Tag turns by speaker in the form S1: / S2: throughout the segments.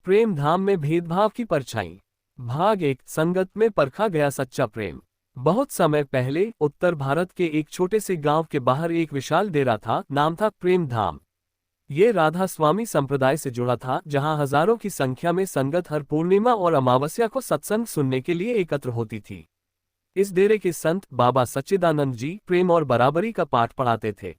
S1: प्रेम धाम में भेदभाव की परछाई। भाग 1। संगत में परखा गया सच्चा प्रेम। बहुत समय पहले उत्तर भारत के एक छोटे से गांव के बाहर एक विशाल डेरा था। नाम था प्रेम धाम। ये राधा स्वामी संप्रदाय से जुड़ा था, जहां हजारों की संख्या में संगत हर पूर्णिमा और अमावस्या को सत्संग सुनने के लिए एकत्र होती थी। इस डेरे के संत बाबा सच्चिदानंद जी प्रेम और बराबरी का पाठ पढ़ाते थे।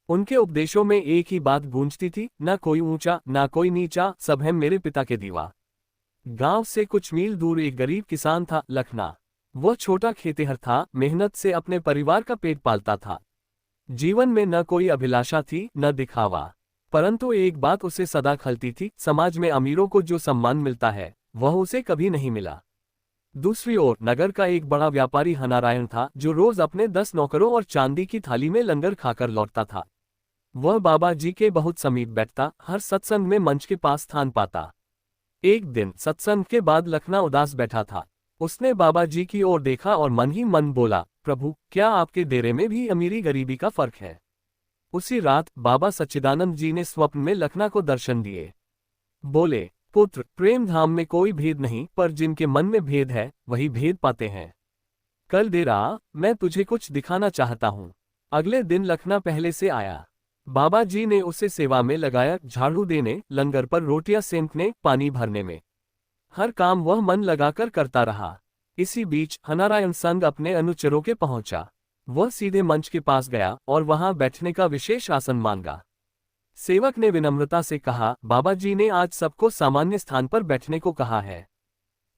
S1: उनके उपदेशों में एक ही बात गूंजती थी, न कोई ऊंचा न कोई नीचा, सब है मेरे पिता के दीवा। गांव से कुछ मील दूर एक गरीब किसान था, लखना। वह छोटा खेतिहर था, मेहनत से अपने परिवार का पेट पालता था। जीवन में न कोई अभिलाषा थी न दिखावा, परंतु एक बात उसे सदा खलती थी, समाज में अमीरों को जो सम्मान मिलता है वह उसे कभी नहीं मिला। दूसरी ओर नगर का एक बड़ा व्यापारी हनारायण था, जो रोज अपने 10 नौकरों और चांदी की थाली में लंगर खाकर लौटता था। वह बाबा जी के बहुत समीप बैठता, हर सत्संग में मंच के पास स्थान पाता। एक दिन सत्संग के बाद लखना उदास बैठा था। उसने बाबा जी की ओर देखा और मन ही मन बोला, प्रभु, क्या आपके डेरे में भी अमीरी गरीबी का फर्क है? उसी रात बाबा सच्चिदानंद जी ने स्वप्न में लखना को दर्शन दिए। बोले, पुत्र, प्रेम धाम में कोई भेद नहीं, पर जिनके मन में भेद है वही भेद पाते हैं। कल डेरा, मैं तुझे कुछ दिखाना चाहता हूँ। अगले दिन लखना पहले से आया। बाबा जी ने उसे सेवा में लगाया, झाड़ू देने, लंगर पर रोटियां सेंकने, पानी भरने में। हर काम वह मन लगाकर करता रहा। इसी बीच हनारायण संग अपने अनुचरों के पहुंचा। वह सीधे मंच के पास गया और वहां बैठने का विशेष आसन मांगा। सेवक ने विनम्रता से कहा, बाबा जी ने आज सबको सामान्य स्थान पर बैठने को कहा है।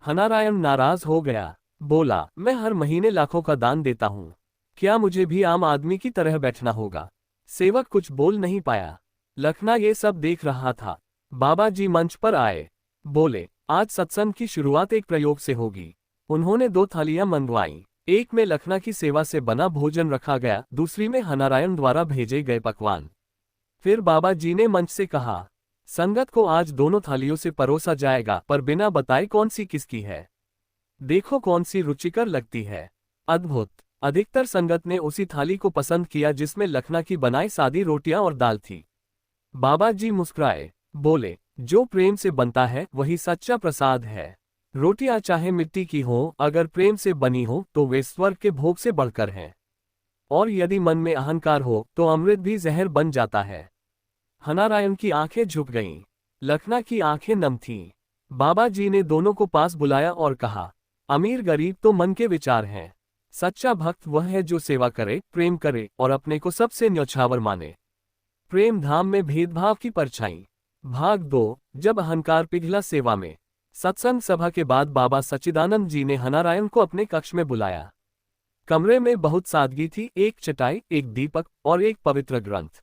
S1: हनारायण नाराज हो गया। बोला, मैं हर महीने लाखों का दान देता हूँ, क्या मुझे भी आम आदमी की तरह बैठना होगा? सेवक कुछ बोल नहीं पाया। लखना ये सब देख रहा था। बाबा जी मंच पर आए। बोले, आज सत्संग की शुरुआत एक प्रयोग से होगी। उन्होंने 2 थालियां मंगवाईं। एक में लखना की सेवा से बना भोजन रखा गया, दूसरी में हनारायण द्वारा भेजे गए पकवान। फिर बाबा जी ने मंच से कहा, संगत को आज दोनों थालियों से परोसा जाएगा, पर बिना बताए कौन सी किसकी है। देखो कौन सी रुचिकर लगती है। अद्भुत। अधिकतर संगत ने उसी थाली को पसंद किया जिसमें लखना की बनाई सादी रोटियां और दाल थी। बाबा जी मुस्कुराए। बोले, जो प्रेम से बनता है वही सच्चा प्रसाद है। रोटियां चाहे मिट्टी की हो, अगर प्रेम से बनी हो तो वे स्वर्ग के भोग से बढ़कर हैं। और यदि मन में अहंकार हो तो अमृत भी जहर बन जाता है। हनारायण की आंखें झुक गईं। लखना की आंखें नम थीं। बाबा जी ने दोनों को पास बुलाया और कहा, अमीर गरीब तो मन के विचार हैं। सच्चा भक्त वह है जो सेवा करे, प्रेम करे और अपने को सबसे न्यौछावर माने। प्रेम धाम में भेदभाव की परछाई। भाग 2। जब अहंकार पिघला सेवा में। सत्संग सभा के बाद बाबा सच्चिदानंद जी ने हनारायण को अपने कक्ष में बुलाया। कमरे में बहुत सादगी थी, एक चटाई, एक दीपक और एक पवित्र ग्रंथ।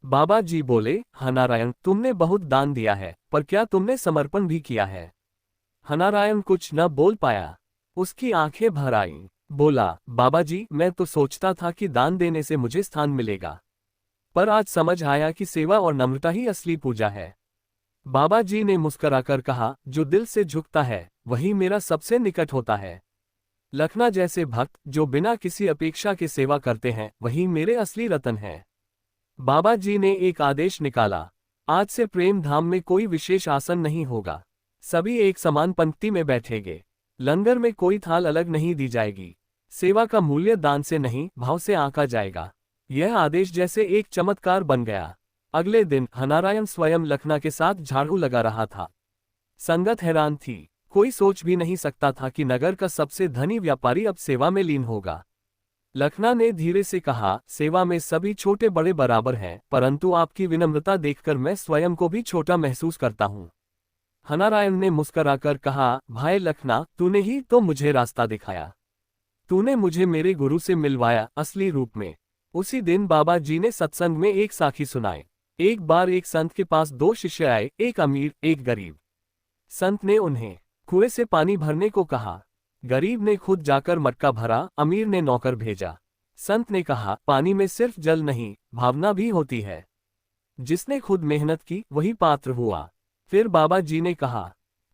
S1: बाबा जी बोले, हनारायण, तुमने बहुत दान दिया है, पर क्या तुमने समर्पण भी किया है? हनारायण कुछ न बोल पाया। उसकी आंखें भर आईं। बोला, बाबा जी, मैं तो सोचता था कि दान देने से मुझे स्थान मिलेगा, पर आज समझ आया कि सेवा और नम्रता ही असली पूजा है। बाबा जी ने मुस्कुराकर कहा, जो दिल से झुकता है वही मेरा सबसे निकट होता है। लखना जैसे भक्त जो बिना किसी अपेक्षा के सेवा करते हैं वही मेरे असली रतन हैं। बाबा जी ने एक आदेश निकाला, आज से प्रेम धाम में कोई विशेष आसन नहीं होगा। सभी एक समान पंक्ति में बैठेंगे। लंगर में कोई थाल अलग नहीं दी जाएगी। सेवा का मूल्य दान से नहीं, भाव से आंका जाएगा। यह आदेश जैसे एक चमत्कार बन गया। अगले दिन हनारायण स्वयं लखना के साथ झाड़ू लगा रहा था। संगत हैरान थी। कोई सोच भी नहीं सकता था कि नगर का सबसे धनी व्यापारी अब सेवा में लीन होगा। लखना ने धीरे से कहा, सेवा में सभी छोटे बड़े बराबर हैं, परंतु आपकी विनम्रता देखकर मैं स्वयं को भी छोटा महसूस करता हूँ। हनारायण ने मुस्कुराकर कहा, भाई लखना, तूने ही तो मुझे रास्ता दिखाया। तूने मुझे मेरे गुरु से मिलवाया, असली रूप में। उसी दिन बाबा जी ने सत्संग में एक साखी सुनाई। एक बार एक संत के पास 2 शिष्य आए, एक अमीर एक गरीब। संत ने उन्हें कुएं से पानी भरने को कहा। गरीब ने खुद जाकर मटका भरा, अमीर ने नौकर भेजा। संत ने कहा, पानी में सिर्फ जल नहीं, भावना भी होती है। जिसने खुद मेहनत की वही पात्र हुआ। फिर बाबा जी ने कहा,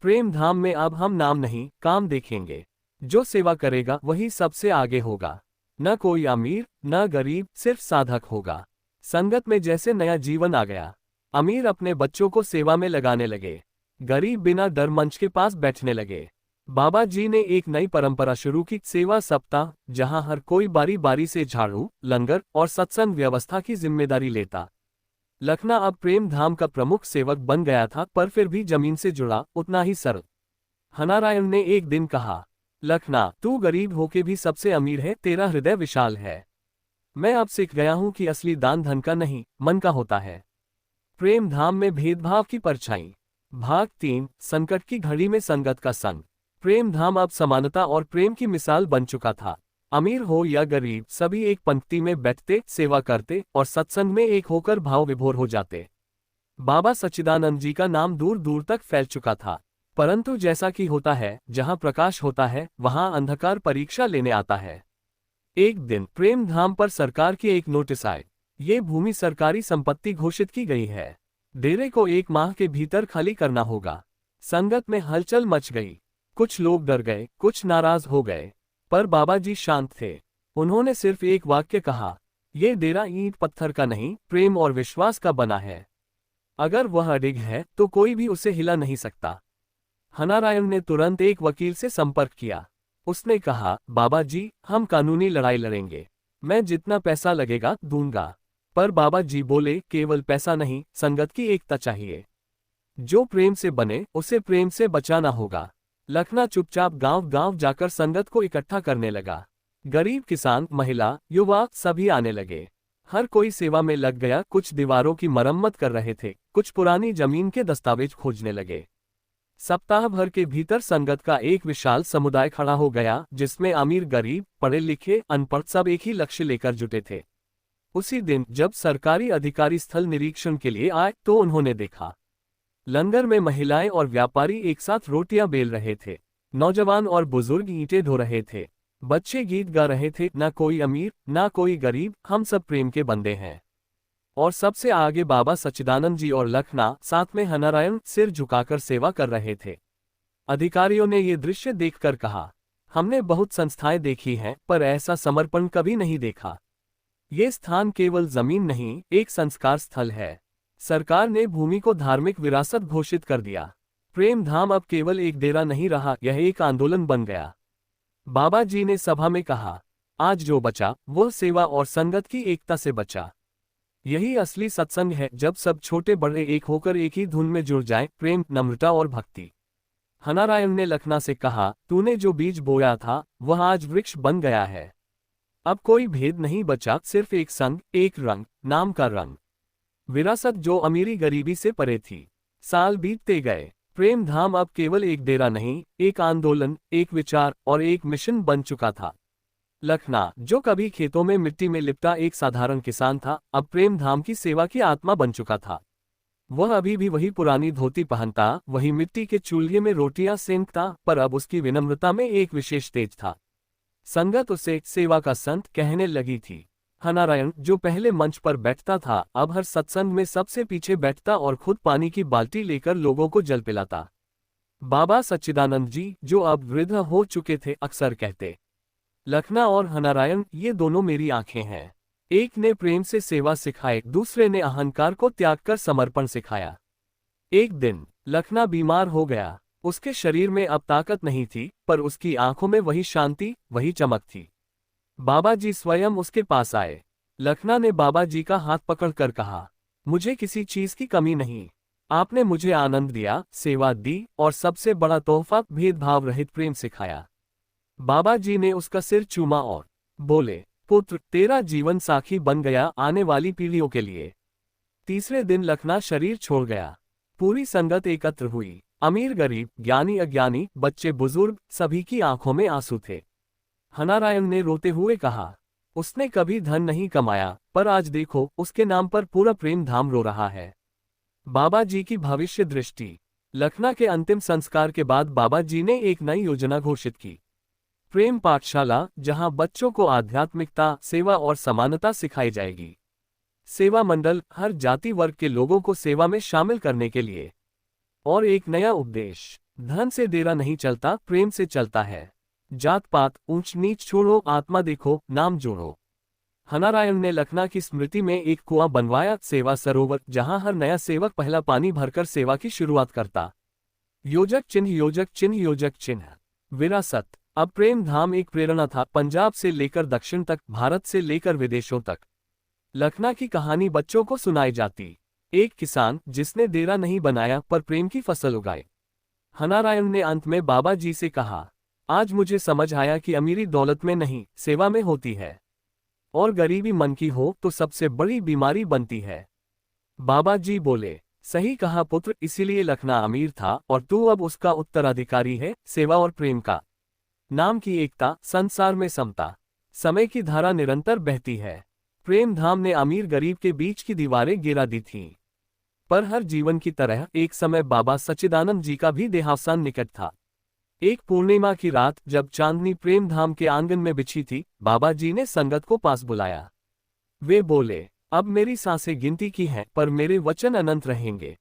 S1: प्रेम धाम में अब हम नाम नहीं, काम देखेंगे। जो सेवा करेगा वही सबसे आगे होगा। न कोई अमीर न गरीब, सिर्फ साधक होगा। संगत में जैसे नया जीवन आ गया। अमीर अपने बच्चों को सेवा में लगाने लगे। गरीब बिना डर मंच के पास बैठने लगे। बाबा जी ने एक नई परंपरा शुरू की, सेवा सप्ताह, जहां हर कोई बारी बारी से झाड़ू, लंगर और सत्संग व्यवस्था की जिम्मेदारी लेता। लखना अब प्रेम धाम का प्रमुख सेवक बन गया था, पर फिर भी जमीन से जुड़ा उतना ही सरल। हनारायण ने एक दिन कहा, लखना, तू गरीब होके भी सबसे अमीर है, तेरा हृदय विशाल है। मैं अब सीख गया हूं कि असली दान धन का नहीं, मन का होता है। प्रेम धाम में भेदभाव की परछाई। भाग 3, संकट की घड़ी में संगत का संग। प्रेम धाम अब समानता और प्रेम की मिसाल बन चुका था। अमीर हो या गरीब, सभी एक पंक्ति में बैठते, सेवा करते और सत्संग में एक होकर भाव विभोर हो जाते। बाबा सच्चिदानंद जी का नाम दूर दूर तक फैल चुका था, परंतु जैसा कि होता है, जहां प्रकाश होता है वहां अंधकार परीक्षा लेने आता है। एक दिन प्रेम धाम पर सरकार की एक नोटिस आए। ये भूमि सरकारी संपत्ति घोषित की गई है। डेरे को 1 माह के भीतर खाली करना होगा। संगत में हलचल मच गई। कुछ लोग डर गए, कुछ नाराज हो गए, पर बाबा जी शांत थे। उन्होंने सिर्फ एक वाक्य कहा, ये डेरा ईंट पत्थर का नहीं, प्रेम और विश्वास का बना है। अगर वह अडिग है तो कोई भी उसे हिला नहीं सकता। हनारायण ने तुरंत एक वकील से संपर्क किया। उसने कहा, बाबा जी, हम कानूनी लड़ाई लड़ेंगे। मैं जितना पैसा लगेगा दूंगा। पर बाबा जी बोले, केवल पैसा नहीं, संगत की एकता चाहिए। जो प्रेम से बने उसे प्रेम से बचाना होगा। लखना चुपचाप गांव गांव जाकर संगत को इकट्ठा करने लगा। गरीब, किसान, महिला, युवा सभी आने लगे। हर कोई सेवा में लग गया। कुछ दीवारों की मरम्मत कर रहे थे, कुछ पुरानी जमीन के दस्तावेज खोजने लगे। सप्ताह भर के भीतर संगत का एक विशाल समुदाय खड़ा हो गया, जिसमें अमीर, गरीब, पढ़े लिखे, अनपढ़ सब एक ही लक्ष्य लेकर जुटे थे। उसी दिन जब सरकारी अधिकारी स्थल निरीक्षण के लिए आए तो उन्होंने देखा, लंगर में महिलाएं और व्यापारी एक साथ रोटियां बेल रहे थे। नौजवान और बुजुर्ग ईंटें ढो रहे थे। बच्चे गीत गा रहे थे, ना कोई अमीर ना कोई गरीब, हम सब प्रेम के बंदे हैं। और सबसे आगे बाबा सच्चिदानंद जी और लखना, साथ में हनारायण सिर झुकाकर सेवा कर रहे थे। अधिकारियों ने ये दृश्य देखकर कहा, हमने बहुत संस्थाएं देखी हैं, पर ऐसा समर्पण कभी नहीं देखा। ये स्थान केवल जमीन नहीं, एक संस्कार स्थल है। सरकार ने भूमि को धार्मिक विरासत घोषित कर दिया। प्रेम धाम अब केवल एक डेरा नहीं रहा, यह एक आंदोलन बन गया। बाबा जी ने सभा में कहा, आज जो बचा वह सेवा और संगत की एकता से बचा। यही असली सत्संग है, जब सब छोटे बड़े एक होकर एक ही धुन में जुड़ जाएं, प्रेम, नम्रता और भक्ति। हनारायण ने लखना से कहा, तूने जो बीज बोया था वह आज वृक्ष बन गया है। अब कोई भेद नहीं बचा, सिर्फ एक संग, एक रंग, नाम का रंग। विरासत जो अमीरी गरीबी से परे थी। साल बीतते गए। प्रेम धाम अब केवल एक डेरा नहीं, एक आंदोलन, एक विचार और एक मिशन बन चुका था। लखना, जो कभी खेतों में मिट्टी में लिपटा एक साधारण किसान था, अब प्रेम धाम की सेवा की आत्मा बन चुका था। वह अभी भी वही पुरानी धोती पहनता, वही मिट्टी के चूल्हे में रोटियां सेंकता, पर अब उसकी विनम्रता में एक विशेष तेज था। संगत उसे सेवा का संत कहने लगी थी। हनारायण, जो पहले मंच पर बैठता था, अब हर सत्संग में सबसे पीछे बैठता और खुद पानी की बाल्टी लेकर लोगों को जल पिलाता। बाबा सच्चिदानंद जी, जो अब वृद्ध हो चुके थे, अक्सर कहते, लखना और हनारायण, ये दोनों मेरी आंखें हैं। एक ने प्रेम से सेवा सिखाई, दूसरे ने अहंकार को त्याग कर समर्पण सिखाया। एक दिन लखना बीमार हो गया। उसके शरीर में अब ताकत नहीं थी, पर उसकी आंखों में वही शांति, वही चमक थी। बाबा जी स्वयं उसके पास आए। लखना ने बाबा जी का हाथ पकड़कर कहा, मुझे किसी चीज की कमी नहीं। आपने मुझे आनंद दिया, सेवा दी और सबसे बड़ा तोहफा भेदभाव रहित प्रेम सिखाया। बाबा जी ने उसका सिर चूमा और बोले, पुत्र, तेरा जीवन साखी बन गया आने वाली पीढ़ियों के लिए। तीसरे दिन लखना शरीर छोड़ गया। पूरी संगत एकत्र हुई। अमीर गरीब, ज्ञानी अज्ञानी, बच्चे बुजुर्ग, सभी की आंखों में आंसू थे। हनारायण ने रोते हुए कहा, उसने कभी धन नहीं कमाया, पर आज देखो, उसके नाम पर पूरा प्रेम धाम रो रहा है। बाबा जी की भविष्य दृष्टि। लखना के अंतिम संस्कार के बाद बाबा जी ने एक नई योजना घोषित की। प्रेम पाठशाला, जहां बच्चों को आध्यात्मिकता, सेवा और समानता सिखाई जाएगी। सेवा मंडल, हर जाति वर्ग के लोगों को सेवा में शामिल करने के लिए। और एक नया उपदेश, धन से डेरा नहीं चलता, प्रेम से चलता है। जात पात, ऊंच नीच छोड़ो, आत्मा देखो, नाम जोड़ो। हनारायण ने लखना की स्मृति में एक कुआं बनवाया, सेवा सरोवर, जहां हर नया सेवक पहला पानी भरकर सेवा की शुरुआत करता। योजक चिन्ह योजक चिन्ह योजक चिन्ह। विरासत। अब प्रेम धाम एक प्रेरणा था, पंजाब से लेकर दक्षिण तक, भारत से लेकर विदेशों तक लखना की कहानी बच्चों को सुनाई जाती। एक किसान जिसने डेरा नहीं बनाया पर प्रेम की फसल उगाई। हनारायण ने अंत में बाबा जी से कहा, आज मुझे समझ आया कि अमीरी दौलत में नहीं, सेवा में होती है, और गरीबी मन की हो तो सबसे बड़ी बीमारी बनती है। बाबा जी बोले, सही कहा पुत्र, इसीलिए लखना अमीर था और तू अब उसका उत्तराधिकारी है। सेवा और प्रेम का नाम की एकता, संसार में समता। समय की धारा निरंतर बहती है। प्रेम धाम ने अमीर गरीब के बीच की दीवारें गिरा दी थीं। पर हर जीवन की तरह एक समय बाबा सच्चिदानंद जी का भी देहावसान निकट था। एक पूर्णिमा की रात जब चांदनी प्रेम धाम के आंगन में बिछी थी, बाबा जी ने संगत को पास बुलाया। वे बोले, अब मेरी सांसें गिनती की हैं, पर मेरे वचन अनंत रहेंगे।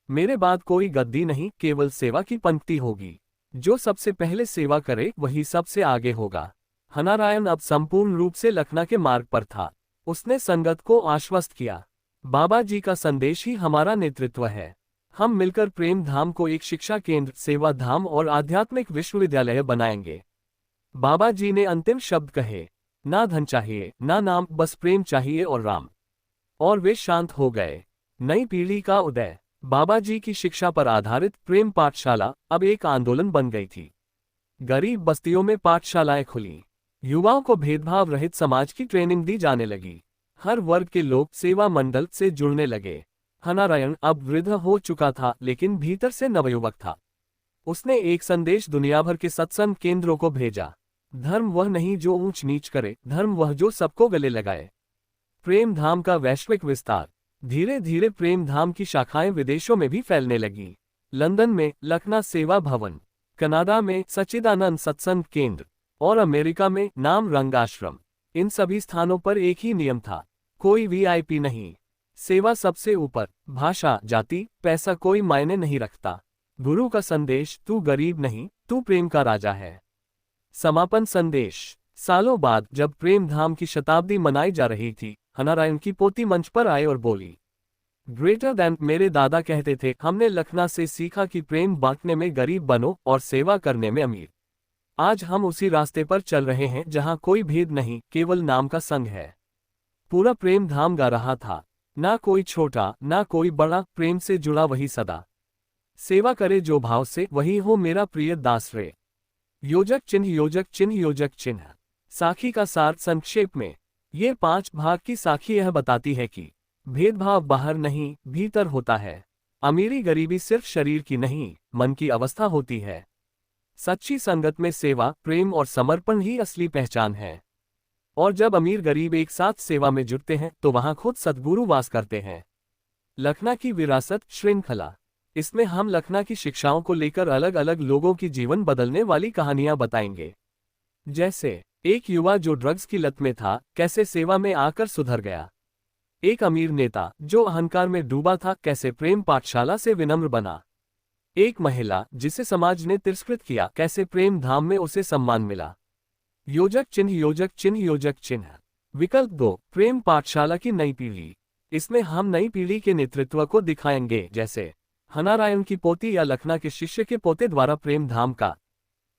S1: मेरे बाद कोई गद्दी नहीं, केवल सेवा की पंक्ति होगी। जो सबसे पहले सेवा करे वही सबसे आगे होगा। हनारायण अब संपूर्ण रूप से लखना के मार्ग पर था। उसने संगत को आश्वस्त किया, बाबा जी का संदेश ही हमारा नेतृत्व है। हम मिलकर प्रेम धाम को एक शिक्षा केंद्र, सेवा धाम और आध्यात्मिक विश्वविद्यालय बनाएंगे। बाबा जी ने अंतिम शब्द कहे, ना धन चाहिए, ना नाम, बस प्रेम चाहिए और राम। और वे शांत हो गए। नई पीढ़ी का उदय। बाबा जी की शिक्षा पर आधारित प्रेम पाठशाला अब एक आंदोलन बन गई थी। गरीब बस्तियों में पाठशालाएं खुली। युवाओं को भेदभाव रहित समाज की ट्रेनिंग दी जाने लगी। हर वर्ग के लोग सेवा मंडल से जुड़ने लगे। हनारायण अब वृद्ध हो चुका था, लेकिन भीतर से नवयुवक था। उसने एक संदेश दुनिया भर के सत्संग केंद्रों को भेजा, धर्म वह नहीं जो ऊंच नीच करे, धर्म वह जो सबको गले लगाए। प्रेम धाम का वैश्विक विस्तार। धीरे धीरे प्रेम धाम की शाखाएं विदेशों में भी फैलने लगी। लंदन में लखना सेवा भवन, कनाडा में सच्चिदानंद सत्संग केंद्र और अमेरिका में नाम रंग आश्रम। इन सभी स्थानों पर एक ही नियम था, कोई वीआईपी नहीं, सेवा सबसे ऊपर। भाषा, जाति, पैसा कोई मायने नहीं रखता। गुरु का संदेश, तू गरीब नहीं, तू प्रेम का राजा है। समापन संदेश। सालों बाद जब प्रेम धाम की शताब्दी मनाई जा रही थी, हनारायण की पोती मंच पर आए और बोली, ग्रेटर दैन। मेरे दादा कहते थे, हमने लखना से सीखा कि प्रेम बांटने में गरीब बनो और सेवा करने में अमीर। आज हम उसी रास्ते पर चल रहे हैं जहां कोई भेद नहीं, केवल नाम का संग है। पूरा प्रेम धाम गा रहा था, ना कोई छोटा ना कोई बड़ा, प्रेम से जुड़ा वही सदा। सेवा करे जो भाव से, वही हो मेरा प्रिय दास रे। योजक चिन्ह योजक चिन्ह योजक चिन्ह। साखी का सार संक्षेप में। ये 5 भाग की साखी यह बताती है कि भेदभाव बाहर नहीं, भीतर होता है। अमीरी गरीबी सिर्फ शरीर की नहीं, मन की अवस्था होती है। सच्ची संगत में सेवा, प्रेम और समर्पण ही असली पहचान है। और जब अमीर गरीब एक साथ सेवा में जुटते हैं तो वहां खुद सद्गुरु वास करते हैं। लखना की विरासत श्रृंखला। इसमें हम लखना की शिक्षाओं को लेकर अलग अलग लोगों की जीवन बदलने वाली कहानियां बताएंगे। जैसे एक युवा जो ड्रग्स की लत में था, कैसे सेवा में आकर सुधर गया। एक अमीर नेता जो अहंकार में डूबा था, कैसे प्रेम पाठशाला से विनम्र बना। एक महिला जिसे समाज ने तिरस्कृत किया, कैसे प्रेम धाम में उसे सम्मान मिला। योजक चिन्ह योजक चिन्ह योजक चिन्ह। विकल्प 2, प्रेम पाठशाला की नई पीढ़ी। इसमें हम नई पीढ़ी के नेतृत्व को दिखाएंगे, जैसे हनारायण की पोती या लखना के शिष्य के पोते द्वारा प्रेम धाम का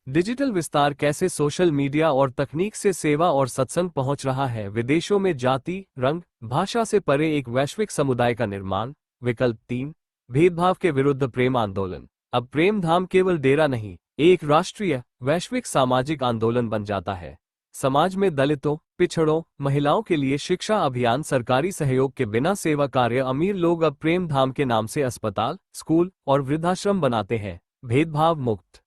S1: डिजिटल विस्तार, कैसे सोशल मीडिया और तकनीक से सेवा और सत्संग पहुंच रहा है। विदेशों में जाति, रंग, भाषा से परे एक वैश्विक समुदाय का निर्माण। विकल्प 3, भेदभाव के विरुद्ध प्रेम आंदोलन। अब प्रेम धाम केवल डेरा नहीं, एक राष्ट्रीय वैश्विक सामाजिक आंदोलन बन जाता है। समाज में दलितों, पिछड़ों, महिलाओं के लिए शिक्षा अभियान, सरकारी सहयोग के बिना सेवा कार्य। अमीर लोग अब प्रेम धाम के नाम से अस्पताल, स्कूल और वृद्धाश्रम बनाते हैं। भेदभाव मुक्त